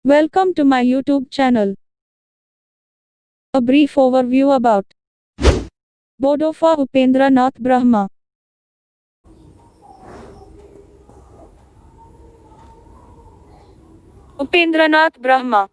Welcome to my YouTube channel. A brief overview about Bodofa Upendranath Brahma. Upendranath Brahma,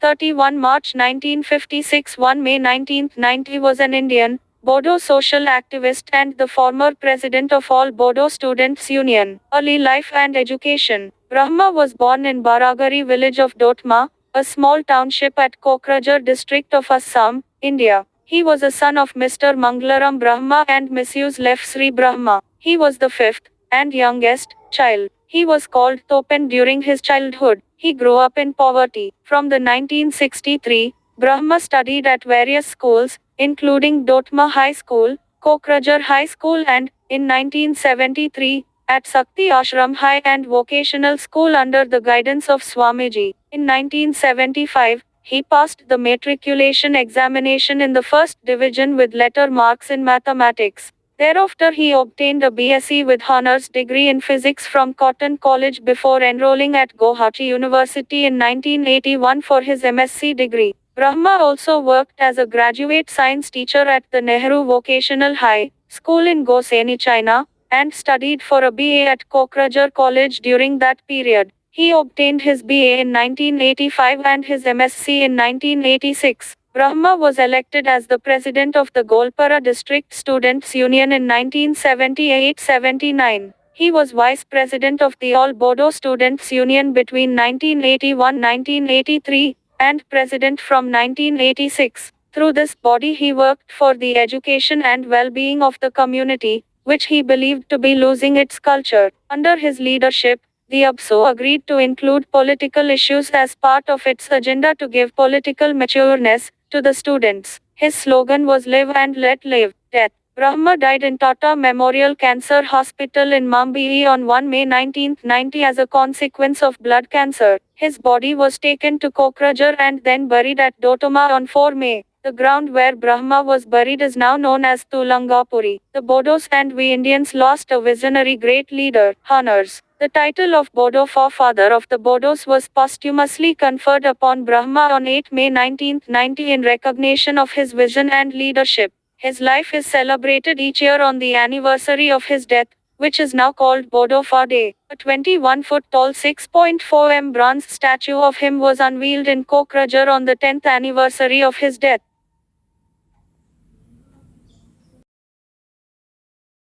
31 March 1956 1 May 1990 was an Indian, Bodo social activist and the former president of All Bodo Students Union. Early life and education. Brahma was born in Baragari village of Dotma, a small township at Kokrajhar district of Assam, India. He was a son of Mr. Mangalaram Brahma and Mrs. Lefsri Brahma. He was the fifth and youngest child. He was called Topen during his childhood. He grew up in poverty. From the 1963, Brahma studied at various schools, including Dotma High School, Kokrajhar High School and, in 1973, at Sakti Ashram High and Vocational School under the guidance of Swamiji. In 1975, he passed the matriculation examination in the first division with letter marks in mathematics. Thereafter he obtained a BSc with honors degree in physics from Cotton College before enrolling at Guwahati University in 1981 for his MSc degree. Brahma also worked as a graduate science teacher at the Nehru Vocational High School in Goseni, China, and studied for a BA at Kokrajhar College during that period. He obtained his BA in 1985 and his MSc in 1986. Brahma was elected as the president of the Golpara District Students' Union in 1978-79. He was vice president of the All Bodo Students' Union between 1981-1983, and president from 1986. Through this body he worked for the education and well-being of the community, which he believed to be losing its culture. Under his leadership, the UBSO agreed to include political issues as part of its agenda to give political matureness to the students. His slogan was Live and Let Live. Death. Brahma died in Tata Memorial Cancer Hospital in Mumbai on 1 May 1990 as a consequence of blood cancer. His body was taken to Kokrajhar and then buried at Dotoma on 4 May. The ground where Brahma was buried is now known as Tulangapuri. The Bodos and we Indians lost a visionary great leader. Honors. The title of Bodo Forefather of the Bodos was posthumously conferred upon Brahma on 8 May 1990 in recognition of his vision and leadership. His life is celebrated each year on the anniversary of his death, which is now called Bodofa Day. A 21-foot tall 6.4 m bronze statue of him was unveiled in Kokrajhar on the 10th anniversary of his death.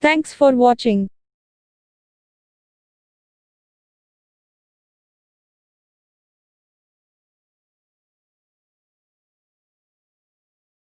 Thanks for watching.